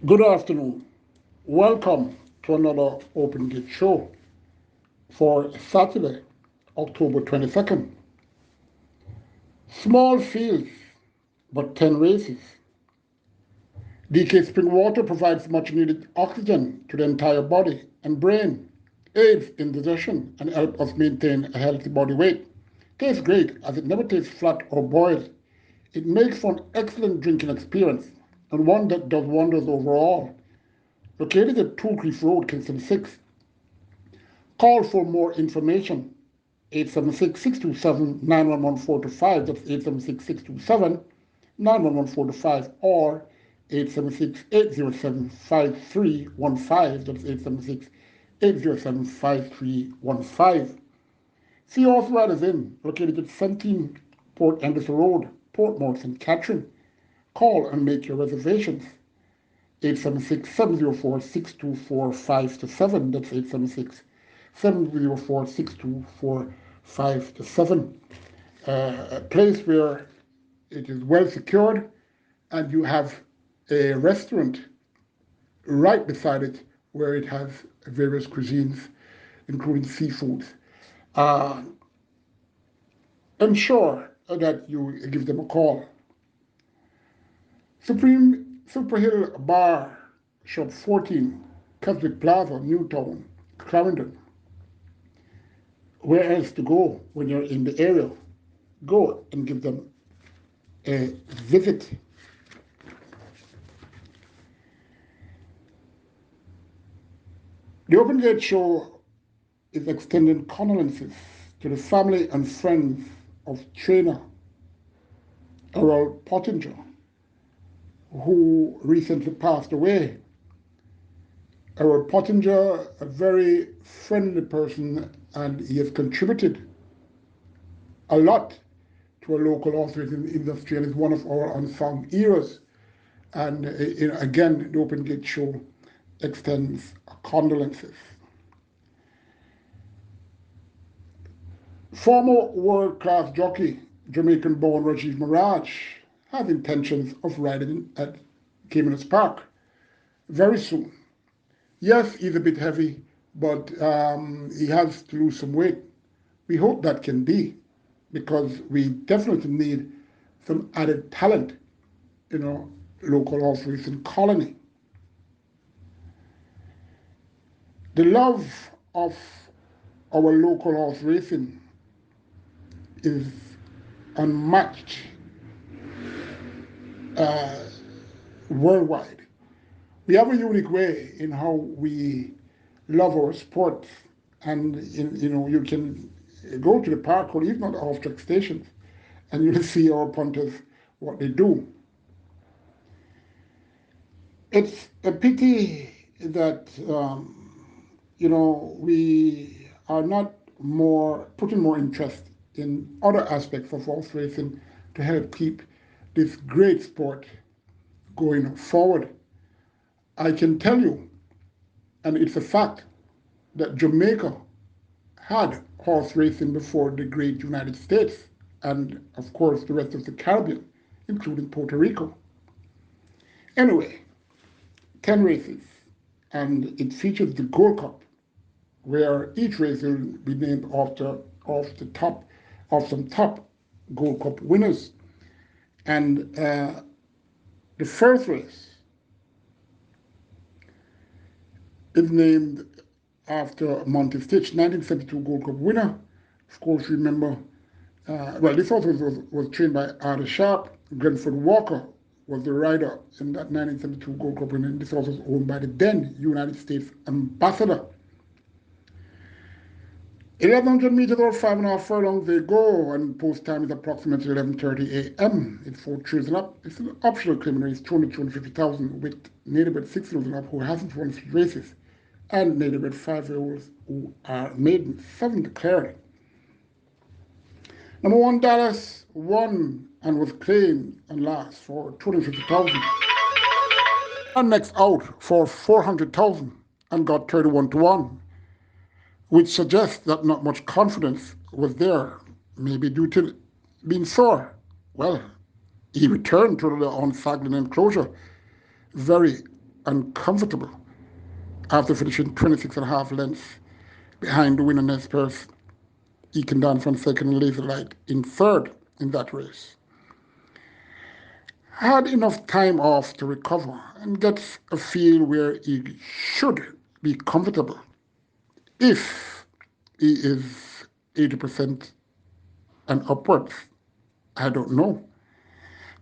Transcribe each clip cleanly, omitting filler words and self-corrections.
Good afternoon. Welcome to another Open Gate show for Saturday, October 22nd. Small fields, but 10 races. DK spring water provides much needed oxygen to the entire body and brain, aids in digestion, and helps us maintain a healthy body weight. Tastes great as it never tastes flat or boiled. It makes for an excellent drinking experience and one that does wonders overall. Located at 2 Cliff Road, Kingston 6. Call for more information. 876-627-91145. That's 876-627-91145 or 876-807-5315. That's 876-807-5315. See Arthritis Inn, located at 17 Port Anderson Road, Portmore, St. Catherine. Call and make your reservations. 876-704-624-5 to 7. That's 876-704-624-5 to 7. A place where it is well secured and you have a restaurant right beside it where it has various cuisines, including seafoods. Uh, ensure that you give them a call. Supreme Super Hill Bar, Shop 14, Keswick Plaza, Newtown, Clarendon. Where else to go when you're in the area? Go and give them a visit. The Open Gate Show is extending condolences to the family and friends of trainer Errol Pottinger, who recently passed away. Errol Pottinger, a very friendly person, and he has contributed a lot to a local horse racing industry and is one of our unsung heroes. And again, the Open Gate Show extends condolences. Former world-class jockey, Jamaican-born Rajiv Miraj, has intentions of riding at Caymanas Park very soon. Yes, he's a bit heavy, but he has to lose some weight. We hope that can be, because we definitely need some added talent in our local horse racing colony. The love of our local horse racing is unmatched uh, worldwide. We have a unique way in how we love our sport, and you can go to the park or even at the off-track stations, and you'll see our punters what they do. It's a pity that we are not more putting more interest in other aspects of horse racing to help keep this great sport going forward. I can tell you, and it's a fact, that Jamaica had horse racing before the great United States and, of course, the rest of the Caribbean, including Puerto Rico. Anyway, 10 races, and it features the Gold Cup, where each race will be named after some top Gold Cup winners. And the first race is named after Monty Stitch, 1972 Gold Cup winner. Of course, remember, this horse was trained by Arthur Sharp. Glenford Walker was the rider in that 1972 Gold Cup winner. This horse was owned by the then United States ambassador. 1100 meters or 5.5 furlongs they go, and post time is approximately 11:30 a.m. It's 4 and up. It's an optional claimant race, 250,000 with native at 6 and up who hasn't won street races, and native at 5-year-olds who are maiden, 7 declared. Number one, Dallas won and was claimed and last for 250,000. And next out for 400,000 and got 31 to 1, which suggests that not much confidence was there, maybe due to being sore. Well, he returned to the on Saglin enclosure very and comfortable after finishing 26 and a half lengths behind the winner Nez Perce, Ekin Dan from second and Lazy Light in third in that race. Had enough time off to recover and get a feel where he should be comfortable if he is 80% and upwards. I don't know.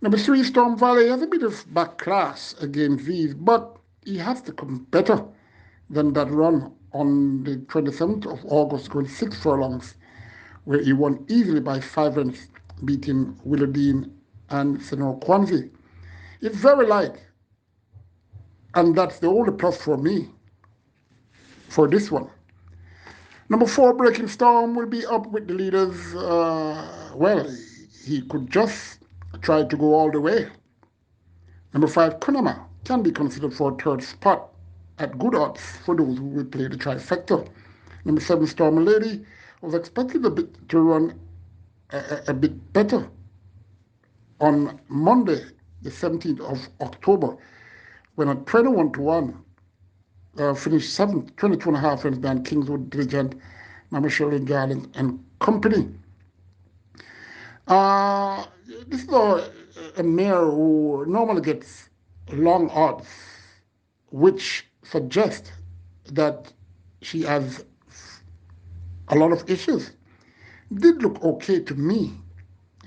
Number 3, Storm Valley, has a bit of back class against these, but he has to come better than that run on the 27th of August, going 6 furlongs, where he won easily by 5 lengths, beating Willardine and Senor Kwanzi. It's very light, and that's the only plus for me for this one. Number 4, Breaking Storm, will be up with the leaders. Well, he could just try to go all the way. Number 5, Kunama, can be considered for a third spot at good odds for those who will play the trifecta. Number 7, Storm Lady, was expected to run a bit better on Monday, the 17th of October, when at 21-1 finished 7th, 22 and a half lengths behind Kingswood Diligent, Mama Shirley Garland and company. This is a mare who normally gets long odds, which suggests that she has a lot of issues. Did look okay to me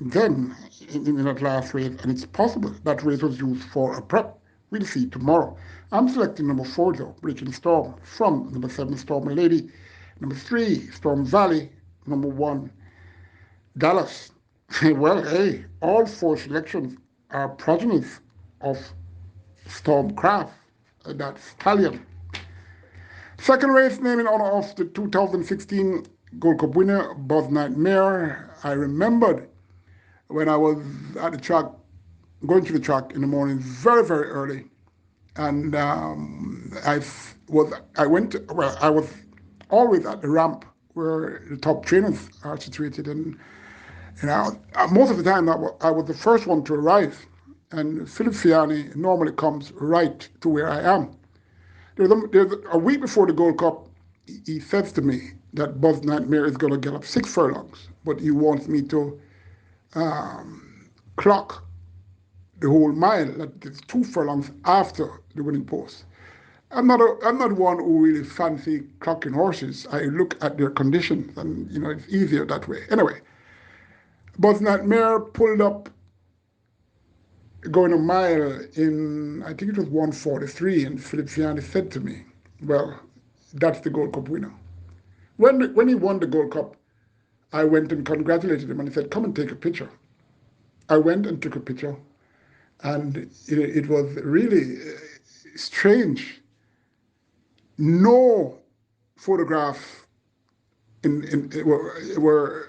then in that last race, and it's possible that race was used for a prep. We'll see tomorrow. I'm selecting number 4, though, Breaking Storm, from number 7, Storm Lady, number 3, Storm Valley, number 1, Dallas. Well, hey, all 4 selections are progenies of Stormcraft, that stallion. Second race, named in honor of the 2016 Gold Cup winner, Buzz Nightmare. I remembered when I was at the track, going to the track in the morning very, very early. And I was always at the ramp where the top trainers are situated. And most of the time I was the first one to arrive. And Philip Fiani normally comes right to where I am. There's a week before the Gold Cup, he says to me that Buzz Nightmare is going to get up 6 furlongs, but he wants me to clock the whole mile. That is 2 furlongs after the winning post. I'm not one who really fancy clocking horses. I look at their conditions, and it's easier that way. Anyway, Buzz Nightmare pulled up going a mile in, I think it was 1:43, and Philip Fiani said to me, well, that's the Gold Cup winner. When he won the Gold Cup, I went and congratulated him, and he said, come and take a picture. I went and took a picture, and it was really strange. No photographs were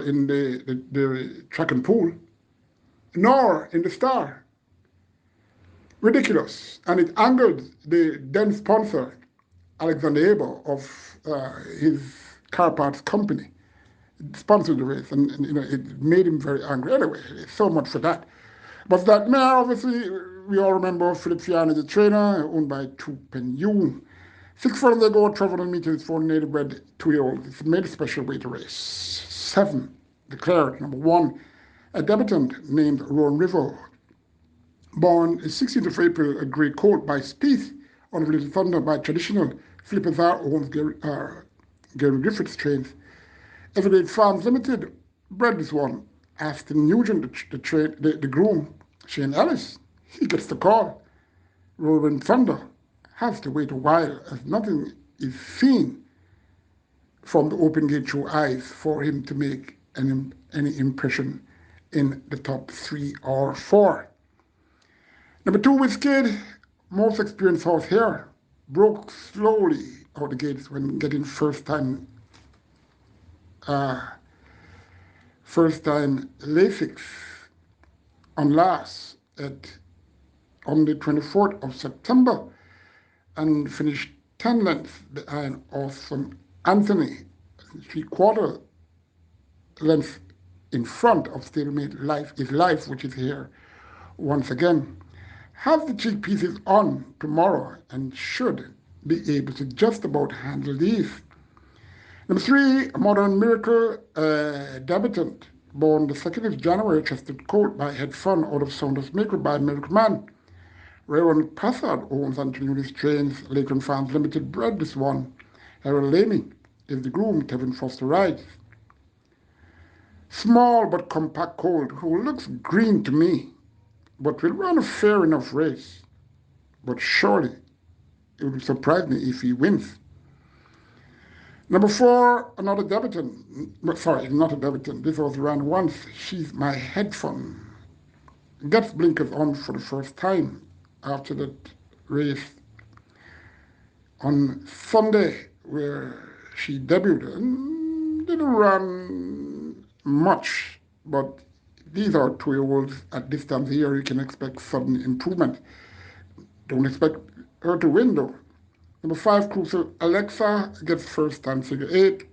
in the track and pool, nor in the Star. Ridiculous. And it angered the then sponsor, Alexander Abel, of his car parts company. It sponsored the race, and it made him very angry. Anyway, so much for that. But that mare, obviously, we all remember Philip Fiani, the trainer, owned by Tu Pen Yu. 6 furlongs ago, 1,200 meters for native bred 2-year-old. It's made a special way to race. 7, declared. Number 1, a debutant named Rowan River, born 16th of April, a grey coat by Spieth, on Little Thunder by traditional Philip Azar owns Gary Griffiths trains. Evergreen Farms Limited bred this one. Aston Nugent, the groom, Shane Ellis, he gets the call. Rolling Thunder has to wait a while, as nothing is seen from the open gate through eyes for him to make any impression in the top 3 or 4. Number 2, Wizkid, most experienced horse here, broke slowly out the gates when getting first time Lasix on last on the 24th of September, and finished 10 lengths behind Awesome Anthony, 3/4 lengths in front of Stablemate Life is Life, which is here once again. has the cheek pieces on tomorrow and should be able to just about handle these. Number 3, Modern Miracle, debutant, born the 2nd of January, trusted colt by head fun out of Saunders Maker by Milk Man. Rayon Passard owns Anthony Willis Trains, Lakeland Farms Limited bred this one. Harold Lamy is the groom, Kevin Foster rides. Small but compact colt who looks green to me, but will run a fair enough race. But surely it would surprise me if he wins. Number 4, another debutant. Sorry, not a debutant. This was ran once. She's my head fun. Gets blinkers on for the first time after that race on Sunday where she debuted and didn't run much, but these are 2-year-olds at this time of the year. You can expect sudden improvement. Don't expect her to win though. Number 5, Cruiser Alexa gets first time figure 8,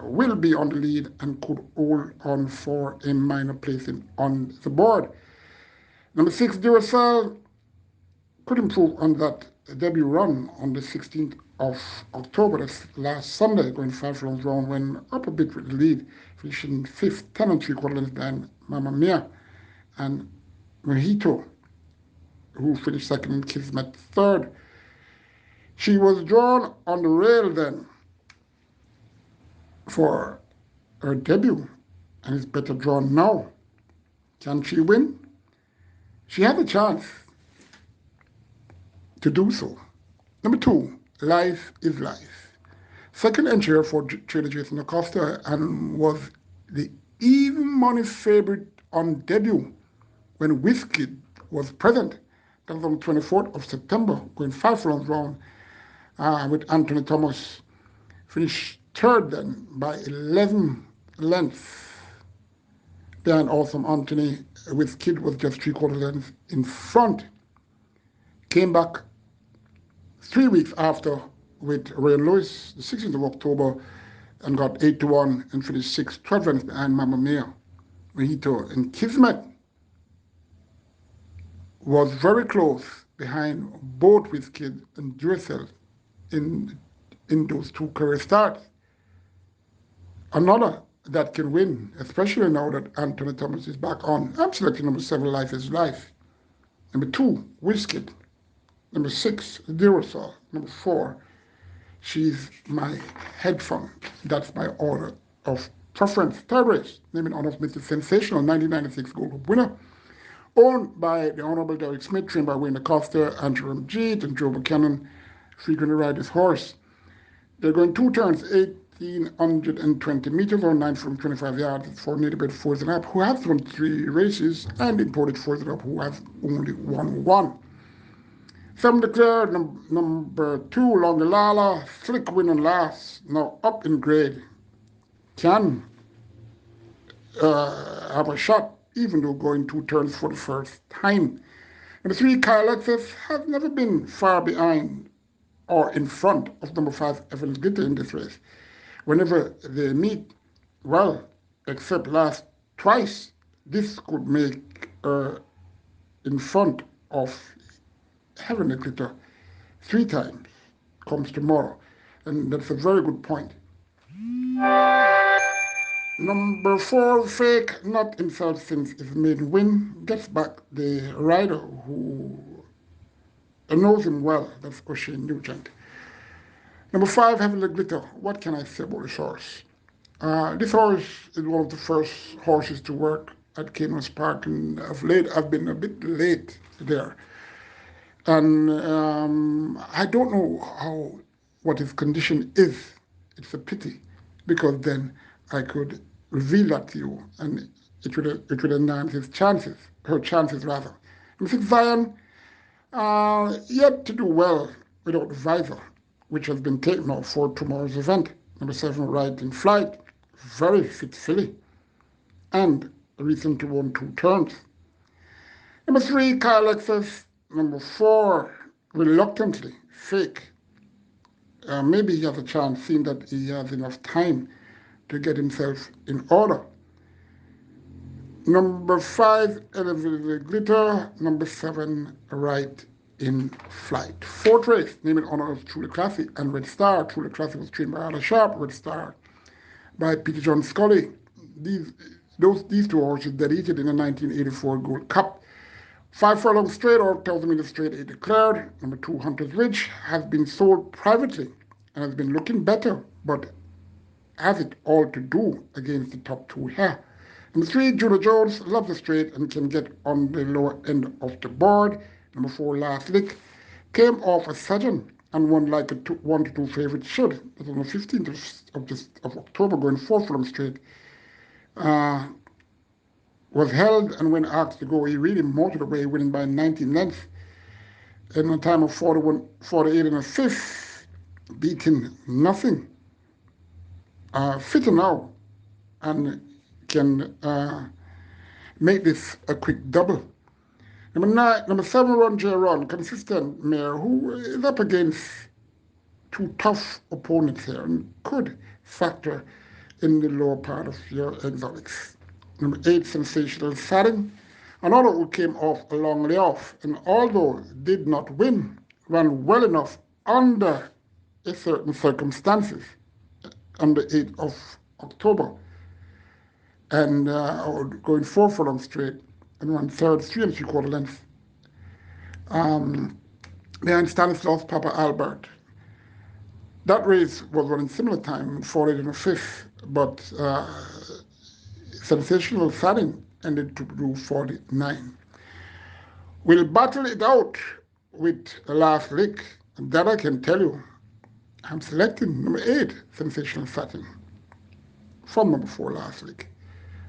will be on the lead and could hold on for a minor placing on the board. Number 6, Duracell could improve on that debut run on the 16th of October, that's last Sunday, going 5 furlongs round, when up a bit with the lead, finishing 5th, 10 and 3/4 lengths behind Mamma Mia and Mojito, who finished 2nd and Kismet 3rd. She was drawn on the rail then for her debut and is better drawn now. Can she win? She had a chance to do so. Number 2, Life is Life. 2nd entry for trainer Jason Acosta and was the even money favorite on debut when Whiskey was present. That was on the 24th of September, going 5 furlongs round with Anthony Thomas. Finished 3rd then by 11 lengths. Behind Awesome Anthony, with Kid was just 3/4 lengths in front. Came back 3 weeks after with Ryan Lewis, the 16th of October, and got 8-1 and finished 6th, 12 lengths behind Mamma Mia. Mojito and Kismet was very close behind both with Kid and Duracell in those 2 career starts. Another that can win, especially now that Anthony Thomas is back on. I'm selecting number 7, Life is Life. Number 2, Whiskey. Number 6, Duracell. Number 4, She's My Head Fun. That's my order of preference. 3rd race, naming honor of Mr. Sensational, 1996 Gold Cup winner. Owned by the Honorable Derek Smith, trained by Wayne Acosta, Andrew Jeet, and Joe Buchanan. Frequently ride his horse. They're going 2 turns, 1,820 meters or 9 from 25 yards for native bred Forza Up, who has won 3 races, and imported Forza Up, who has only won 1. 7 declared, number 2, Longilala, slick win on last, now up in grade. Can have a shot, even though going 2 turns for the first time. Number 3, Kyle Alexis, has never been far behind or in front of number 5, Evans Glitter in this race. Whenever they meet, well, except last twice, this could make in front of Heavenly Glitter 3 times, comes tomorrow. And that's a very good point. Number 4, Fake, not himself since his maiden win, gets back the rider who knows him well, that's O'Shane Nugent. Number 5, Heavenly Glitter. What can I say about this horse? This horse is one of the first horses to work at Caymanas Park, and of late I've been a bit late there. And I don't know what his condition is. It's a pity, because then I could reveal that to you, and it would enhance her chances rather. Mrs. Zion, yet to do well without the visor, which has been taken off for tomorrow's event. Number 7, Right in Flight, very fit filly, and recently won 2 turns. Number 3, Kyle Alexis. Number 4, reluctantly, Fake. Maybe he has a chance, seeing that he has enough time to get himself in order. Number 5, Elevated Glitter. Number 7, Right in Flight. Fourth race, named in honor of Truly Classy and Red Star. Truly Classy was trained by Ada Sharp, Red Star by Peter John Scully. These two horses dedicated in the 1984 Gold Cup. 5 furlong straight or 1,000 meter straight, A declared. Number 2, Hunter's Ridge, has been sold privately and has been looking better, but has it all to do against the top two here. Number 3, Juno Jones, loves the straight and can get on the lower end of the board. Number 4, Last Lick, came off a sudden and won like a 1 to 2 favorite should. It was on the 15th of October, going 4 furlong straight. Was held, and when asked to go, he really motored away, winning by 19 lengths in a time of 41, 48 and a fifth, beating nothing. Fitter now and can make this a quick double. Number 7, Ron J. Ron, consistent mare who is up against 2 tough opponents here and could factor in the lower part of your exotics. Number 8, Sensational Satin, another who came off a long layoff and although did not win, ran well enough under a certain circumstances on the 8th of October and going 4 furlong straight and ran third, 3 3/4 lengths behind Stanislaus Papa Albert. That race was running similar time, 48 and a fifth, but Sensational Satin ended to do 49. We'll battle it out with a Last Lick, and that I can tell you. I'm selecting number 8, Sensational Satin, from number 4, Last Lick.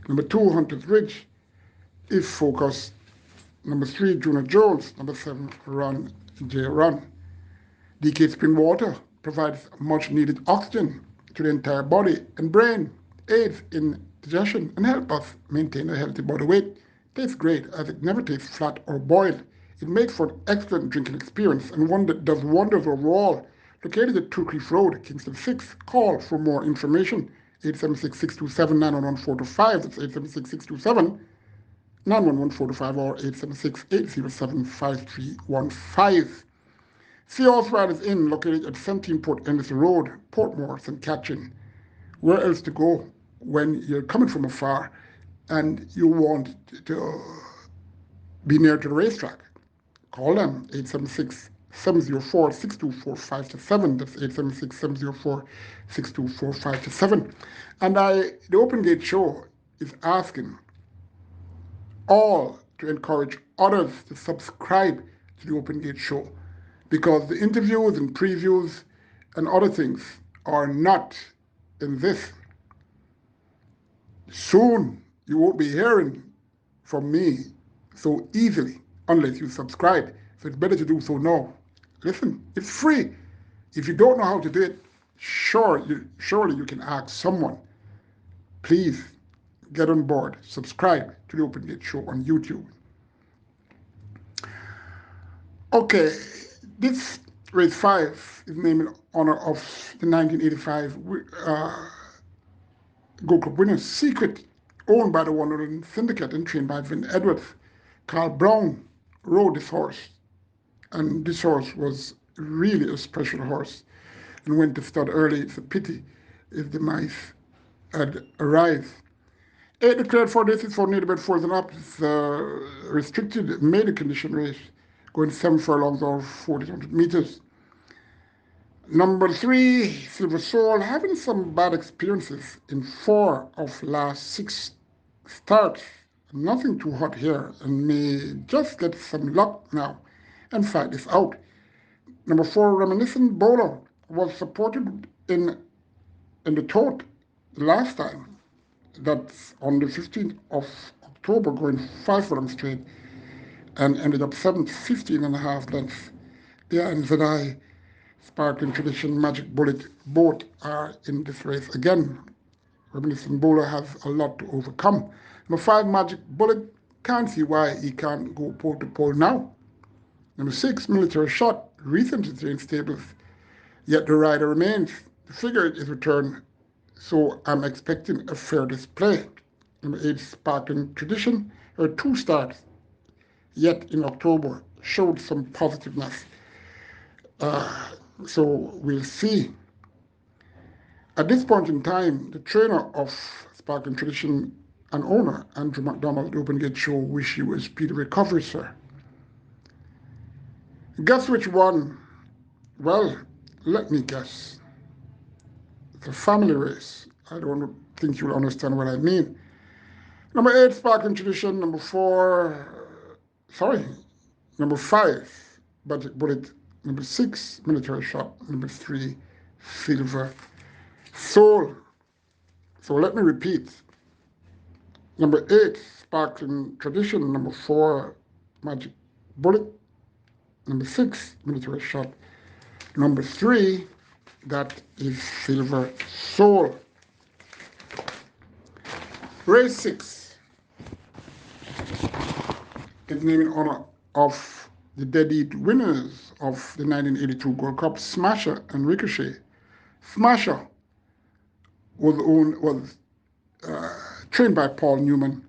Number 2, Hunter's Ridge, If Focus. Number 3, Juno Jones. Number 7, Run J. Run. DK Spring Water provides much needed oxygen to the entire body and brain, aids in digestion, and helps us maintain a healthy body weight. Tastes great as it never tastes flat or boiled. It makes for an excellent drinking experience and one that does wonders overall. Located at 2 Creek Road, Kingston 6. Call for more information. 876-627-911-425. That's 876-627-911-425 or 876-807-5315. See Horse Riders Inn, located at 17 Port Anderson Road, Portmore, St. Catherine. Where else to go when you're coming from afar and you want to be near to the racetrack? Call them, 876-704-6245-7. That's 876-704-6245-7. And the Open Gate Show is asking all to encourage others to subscribe to the Open Gate Show because the interviews and previews and other things are not in this. Soon you won't be hearing from me so easily unless you subscribe. So it's better to do so now. Listen, it's free. If you don't know how to do it, surely you can ask someone. Please get on board. Subscribe to the Open Gate Show on YouTube. Okay, this race 5 is named in honor of the 1985 Gold Cup winner, Secret, owned by the Wonderland Syndicate and trained by Vin Edwards. Carl Brown rode this horse, and this horse was really a special horse and went to stud early. It's a pity his demise had arrived. 8 declared for this is for native bred 4s and up. It's a restricted maiden condition race, going 7 furlongs or 1,400 meters. Number 3, Silver Soul, having some bad experiences in 4 of last 6 starts. Nothing too hot here and may just get some luck now and fight this out. Number 4, Reminiscent Bowler, was supported in the tote last time. That's on the 15th of October, going 5 furlongs straight and ended up 7th, 15 and a half lengths. Yeah, and Zadai, Sparkling Tradition, Magic Bullet, both are in this race again. Reminiscent Bowler has a lot to overcome. Number 5, Magic Bullet, can't see why he can't go pole to pole now. Number 6, Military Shot, recently trained stables, yet the rider remains. The figure is returned, so I'm expecting a fair display. Number 8, Sparkling Tradition. Her 2 starts yet in October showed some positiveness. So we'll see. At this point in time, the trainer of Sparkling Tradition and owner, Andrew McDonald, the Open Gate Show, wish you a speedy recovery, sir. Guess which one? Well, let me guess. It's a family race. I don't think you'll understand what I mean. Number 8, Sparkling Tradition. Number 5, Bullet. Number 6, Military Shop. Number 3, Silver Soul. So let me repeat. Number 8, Sparkling Tradition. Number 4, Magic Bullet. Number 6, Military Shop. Number 3, that is Silver Soul. Race 6 is named in honor of the deadbeat winners of the 1982 Gold Cup, Smasher and Ricochet. Smasher was trained by Paul Newman.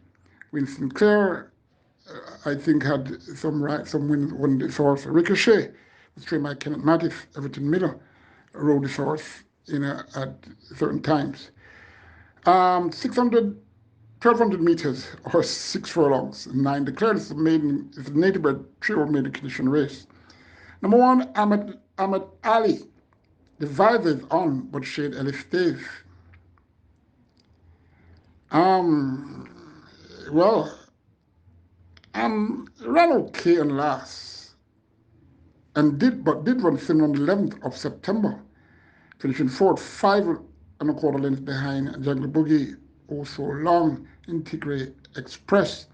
Winston Clare, I think, had some wins on this horse. Ricochet was trained by Kenneth Mattis. Everton Miller rode this horse at certain times. 1,200 meters, or 6 furlongs, 9 declared. It's a native bred 3-year-old maiden condition race. Number 1, Ahmed Ali. The visor is on, but Shade Ellis stays. Ran okay on last, and did run sim on the 11th of September, finishing 4th, 5.25 lengths behind Jungle Boogie, also long, Integre Express.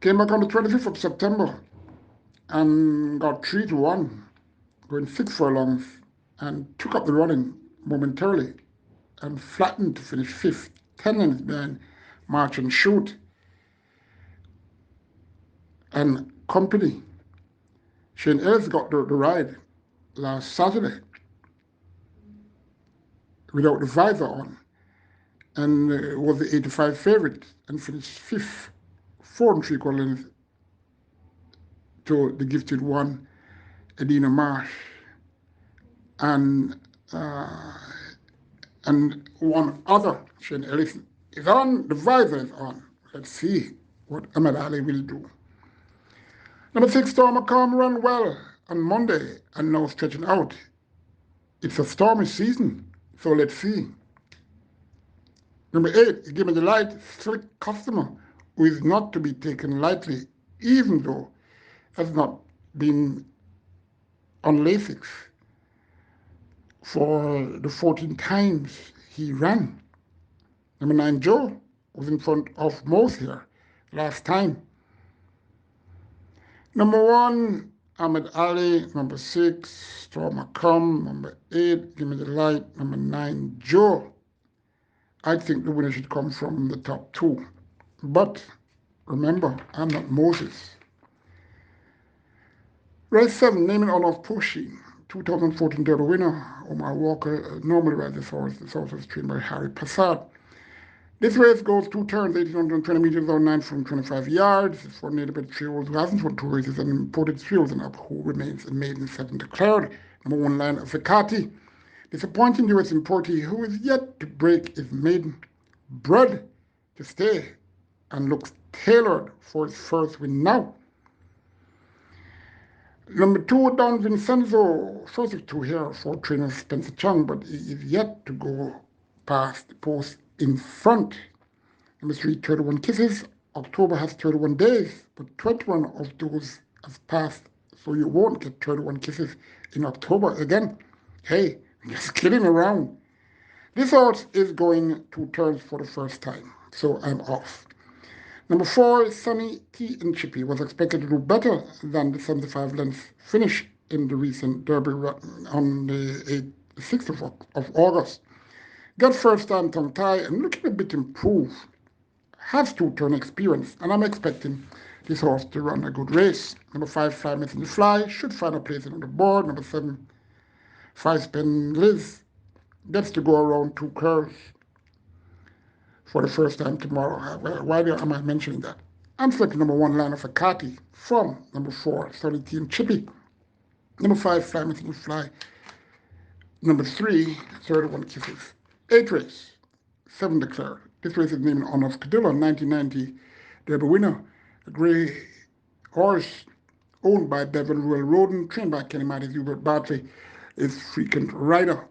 Came back on the 25th of September and got 3-1, going 6 furlongs, and took up the running momentarily and flattened to finish 5th, 10 lengths behind March and Shoot and company. Shane Ellis got the ride last Saturday without the visor on, and was the 85 favorite and finished 5th, 4.75 lengths to the gifted one, Edina Marsh, and one other. Shane Ellis is on, the visor is on. Let's see what Ahmed Ali will do. Number 6, Storm McCorm ran well on Monday and now stretching out. It's a stormy season, so let's see. Number 8, Give Me the Light, strict customer who is not to be taken lightly, even though has not been on Lasix for the 14 times he ran. Number 9, Joe was in front of Mose here last time. Number 1, Ahmed Ali. Number 6, Storm McCrum. Number 8, Give Me the Light. Number 9, Joe. I think the winner should come from the top 2. But remember, I'm not Moses. Race 7, Name in honor of Pushy. 2014 Derby winner, Omar Walker, normally rides this horse. This horse is trained by Harry Passard. This race goes 2 turns, 1,820 meters on 9 from 25 yards. It's for native bred 3-year-olds who hasn't won 2 races and imported 3-year-olds and up, who remains a maiden 7 declared. Number 1, Lion of Ficati. Disappointing US importee who is yet to break his maiden. Bred to stay and looks tailored for his first win now. Number 2, Don Vincenzo, first of 2 here for trainer Spencer Chung, but he is yet to go past the post in front. Number 3, 31 Kisses. October has 31 days, but 21 of those have passed, so you won't get 31 kisses in October again. Hey, just kidding around. This horse is going 2 turns for the first time, so I'm off. Number 4, Sunny T and Chippy was expected to do better than the 75 length finish in the recent Derby on the 6th of August. Got first time tongue tie and looking a bit improved. Has 2 turn experience, and I'm expecting this horse to run a good race. Number 5, Fly Miss in the Fly, should find a place on the board. Number 7, 5 Spin Liz, gets to go around 2 curves for the first time tomorrow. Why am I mentioning that? I'm selecting number 1, Line of Akati from number 4, Solid Team Chippy. Number 5, Fly Missing Fly. Number 3, 31 Kisses. 8 race, 7 declared. This race is named in honor of Cadilla, 1990 Derby winner. A grey horse owned by Bevan Ruel Roden, trained by Kenny Mattis, Hubert Bartley, is frequent rider.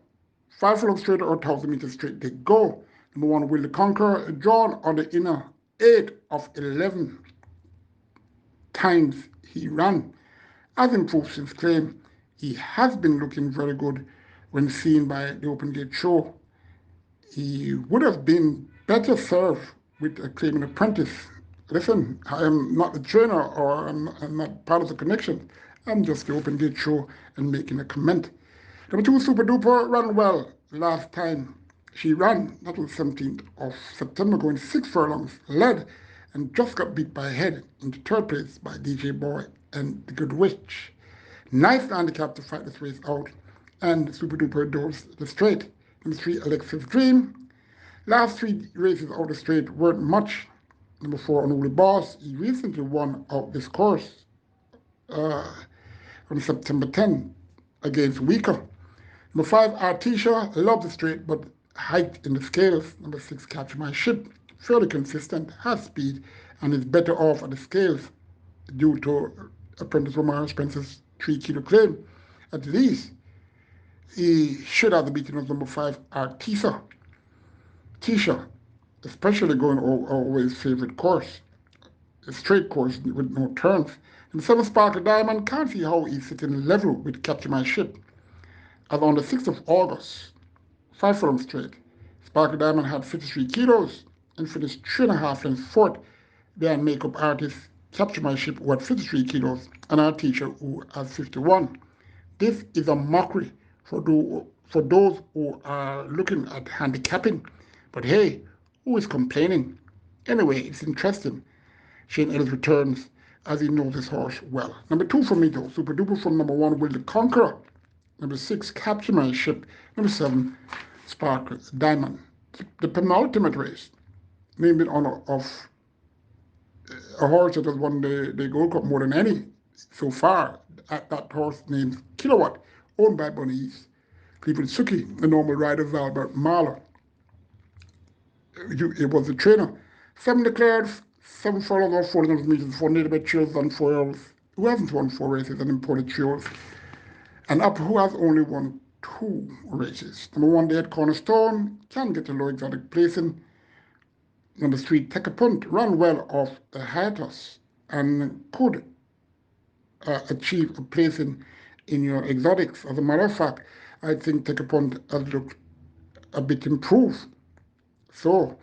5 furlong straight or 1,000 meters straight, they go. Number 1, Will the Conqueror, drawn on the inner 8 of 11 times he ran. As improved since claim, he has been looking very good when seen by the Open Gate show. He would have been better served with a claiming apprentice. Listen, I am not the trainer or I'm not part of the connection. I'm just the Open Gate show and making a comment. Number 2, Super Duper, ran well last time she ran. That was 17th of September, going 6 furlongs, led and just got beat by head into 3rd place by DJ Boy and the Good Witch. Nice handicap to fight this race out, and Super Duper does the straight. Number 3, Alexis Dream. Last 3 races out the straight weren't much. Number 4, Unruly Boss. He recently won out this course on September 10 against Weaker. Number 5, Artesia. Love the straight, but height in the scales. Number 6, Catch My Ship. Fairly consistent, has speed, and is better off at the scales due to apprentice Romaro Spencer's 3-kilo claim. At least he should have the beating of number 5, Artesia. Tisha, especially going always favorite course, a straight course with no turns. And 7, Sparkle Diamond, can't see how he's sitting level with Capture My Ship. As on the 6th of August, 5 furlong straight, Sparkle Diamond had 53 kilos and finished 3.5 lengths fourth behind makeup artist Capture My Ship, who had 53 kilos, and our teacher, who has 51. This is a mockery for those who are looking at handicapping. But hey, who is complaining? Anyway, it's interesting. Shane Ellis returns as he knows his horse well. Number 2 for me though, Super Duper from number 1, Will the Conqueror. Number 6, Capture My Ship. Number 7, Sparkle Diamond. The penultimate race, named in honor of a horse that has won the Gold Cup more than any so far. That horse named Kilowatt, owned by Bunnies. Cleveland Suki, the normal rider of Albert Mahler. It was the trainer. 7 declared, 7 furlongs or 400 meters for native by Cheers on 4 hours, who hasn't won 4 races and imported trios. And Up, who has only won 2 races. Number 1, they had Cornerstone, can get a low exotic placing. Number 3, Take a Punt, ran well off the hiatus and could achieve a placing in your exotics. As a matter of fact, I think Take a Punt has looked a bit improved. So,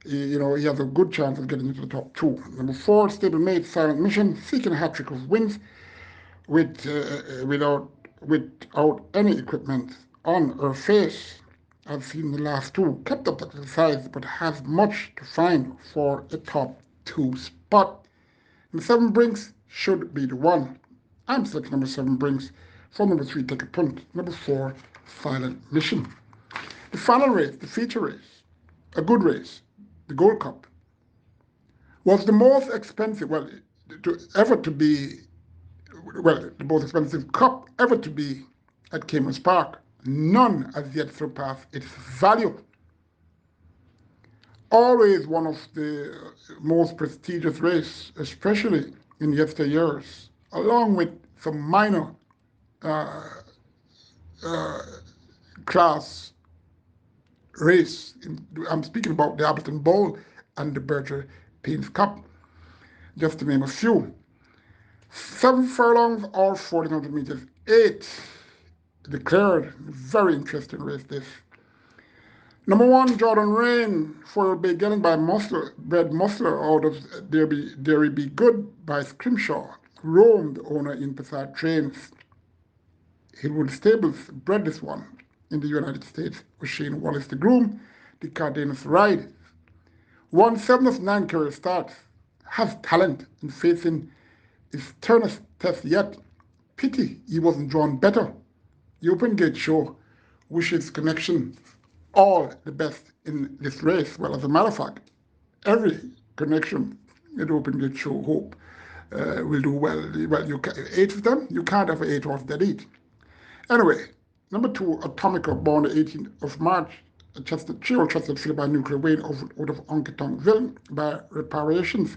he has a good chance of getting into the top 2. Number 4, Stablemate Silent Mission, seeking a hat-trick of wins without any equipment on her face. I've seen the last 2, kept up the size, but has much to find for a top 2 spot. Number 7, Brinks should be the one. I'm selecting number 7, Brinks. For number 3, Take a Punt. Number 4, Silent Mission. The final race, the feature race, a good race, the Gold Cup, was the most expensive, the most expensive cup ever to be at Caymanas Park. None has yet surpassed its value. Always one of the most prestigious races, especially in yesteryears, along with some minor class race. I'm speaking about the Appleton Bowl and the Berger Paynes Cup, just to name a few. 7 furlongs or 1,400 meters, 8 declared. Very interesting race this. Number 1, Jordan Rain, for beginning by Brad Musler out of Derry Be Good by Scrimshaw. Rome, the owner in Passat Trains. Hillwood Stables bred this one in the United States with Shane Wallace the groom. The Cardenas ride. Won 7 of 9 career starts. Has talent in facing his sternest test yet. Pity he wasn't drawn better. The Open Gate show wishes connection all the best in this race. Well, as a matter of fact, every connection at Open Gate Show Hope will do well. Well, eight of them, you can't have eight horse that eat. Anyway, number two, Atomica, born the 18th of March, Cheryl Chesterfield by Nuclear Wayne out of Onkatonville by reparations.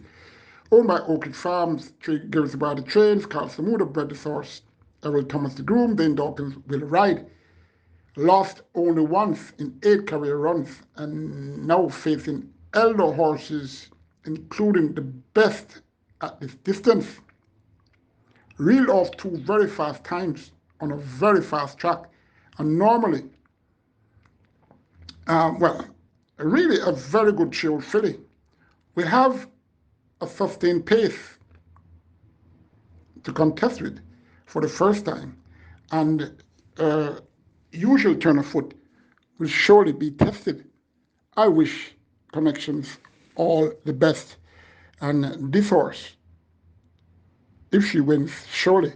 Owned by Oakland Farms, Garrison by the Trains, Carl Samuda bred the horse, Errol Thomas the Groom, Dane Dawkins will ride. Lost only once in 8 career runs and now facing elder horses, including the best at this distance. Reeled off 2 very fast times on a very fast track, and normally, well, really a very good chilled filly. We have a sustained pace to contest with for the first time, and usual turn of foot will surely be tested. I wish Connections all the best, and this horse, if she wins, surely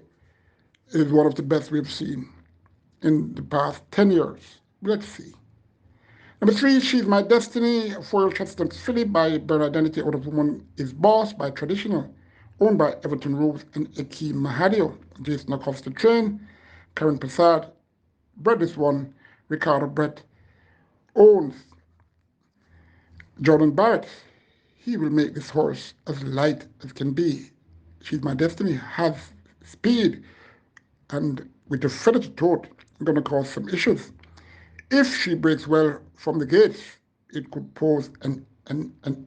is one of the best we've seen in the past 10 years. Let's see. Number 3, She's My Destiny, a 4-year Chesterton filly by Bernard Identity out of Woman is Boss by Traditional, owned by Everton Rose and Eki Mahadio. Jason Acosta train, Karen Passard bred this one, Ricardo Brett owns Jordan Barrett. He will make this horse as light as can be. She's My Destiny has speed, and with the feather to throat, going to cause some issues. If she breaks well from the gates, it could pose an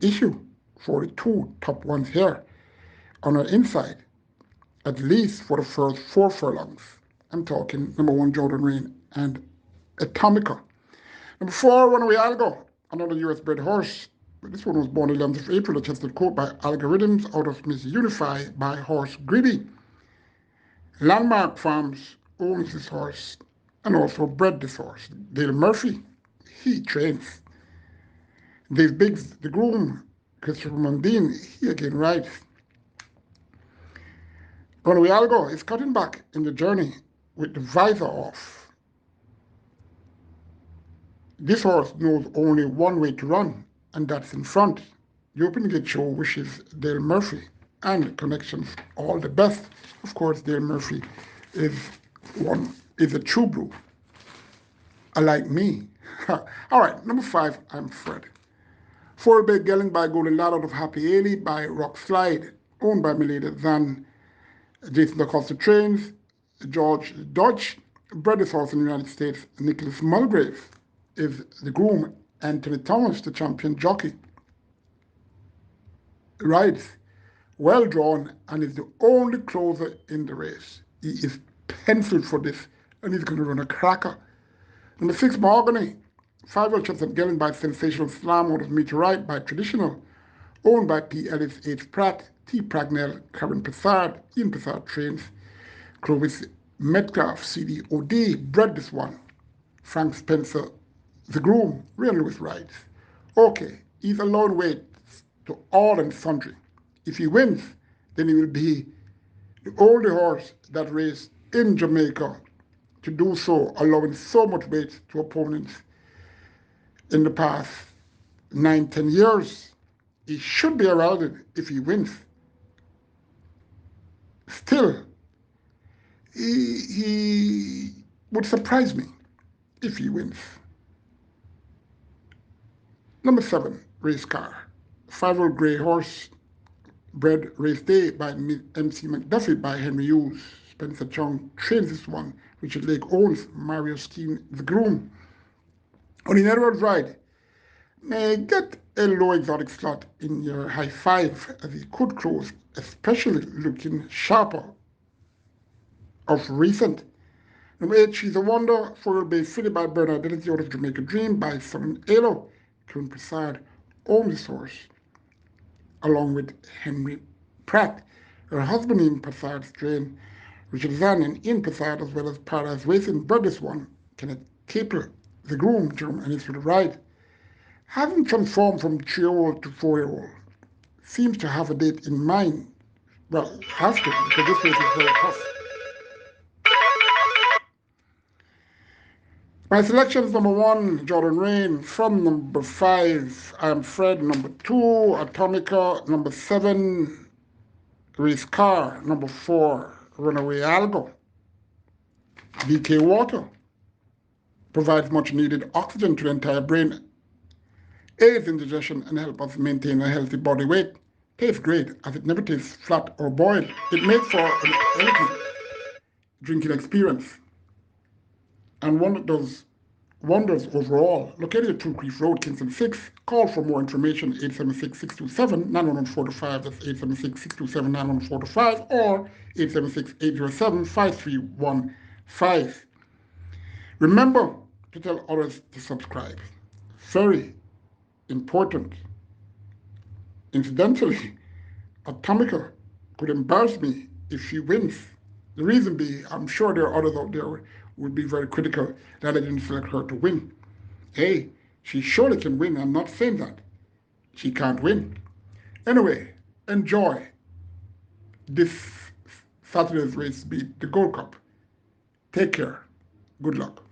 issue for the 2 top ones here on her inside, at least for the first 4 furlongs. I'm talking number 1, Jordan Rain and Atomica. Number 4, Runaway Algo, another US bred horse. This one was born 11th of April, attested coat by Algorithms out of Miss Unify by Horse Greedy. Landmark Farms owns this horse and also bred this horse. Dale Murphy, he trains. Dave Biggs, the groom, Christopher Mundine, he again rides. Runaway Algo is cutting back in the journey with the visor off. This horse knows only one way to run, and that's in front. The Open Gate Show wishes Dale Murphy and Connections all the best. Of course, Dale Murphy is a true blue, unlike me. All right, number 5, I'm Fred. Four Bay Gelling by Golden Lad out of Happy Ailey by Rock Slide, owned by Milady Zan, Jason Acosta trains, George Dodge, bred this horse in the United States. Nicholas Mulgrave is the groom. Anthony Thomas, the champion jockey, rides well drawn and is the only closer in the race. He is penciled for this, and he's going to run a cracker. Number 6, Mahogany, 5-year Chestnut Gelling by Sensational Slam out of Meteorite by Traditional, owned by P. Ellis H. Pratt, T. Pragnell, Karen Passard, Ian Passard trains, Clovis Metcalf, CD O.D. bred this one. Frank Spencer, the groom, Ray Lewis rides. Okay, he's a long way to all and sundry. If he wins, then he will be the only horse that raced in Jamaica to do so, allowing so much weight to opponents in the past 9-10 years. He should be heralded if he wins. Still, he would surprise me if he wins. Number 7, Race Car. 5-year grey horse, bred race day by MC McDuffie by Henry Hughes. Spencer Chung trains this one. Richard Lake owns Mario Skeen, the groom. On the Edwards ride, may get a low exotic slot in your high 5 as he could close, especially looking sharper of recent. Number 8, She's a Wonder, 4-year bay filly by Bernard Identity out of Jamaica Dream by Simon Alo. Karen Prasad owns this horse, along with Henry Pratt. Her husband Ian Passad's train, Richard Zan and Ian Passad, as well as Paradise Racing, bred this one. Kenneth Capel, the groom, and is for the ride. Having transformed from 3-year-old to 4-year-old, seems to have a date in mind. Well, has to, because this race is very tough. My selections: number 1, Jordan Rain. From number 5, I Am Fred. Number 2, Atomica. Number 7, Race Car. Number 4, Runaway Algo. DK Water provides much needed oxygen to the entire brain, aids in digestion, and helps us maintain a healthy body weight. Tastes great as it never tastes flat or boiled. It makes for an elegant drinking experience and one that does wonders overall. Located at 2 Creek Road, Kingston 6. Call for more information, 876-627-9145. That's 876-627-9145 or 876-807-5315. Remember to tell others to subscribe. Very important. Incidentally, Atomica could embarrass me if she wins. The reason being, I'm sure there are others out there who would be very critical that I didn't select her to win. Hey, she surely can win. I'm not saying that. She can't win. Anyway, enjoy this Saturday's race, be the Gold Cup. Take care. Good luck.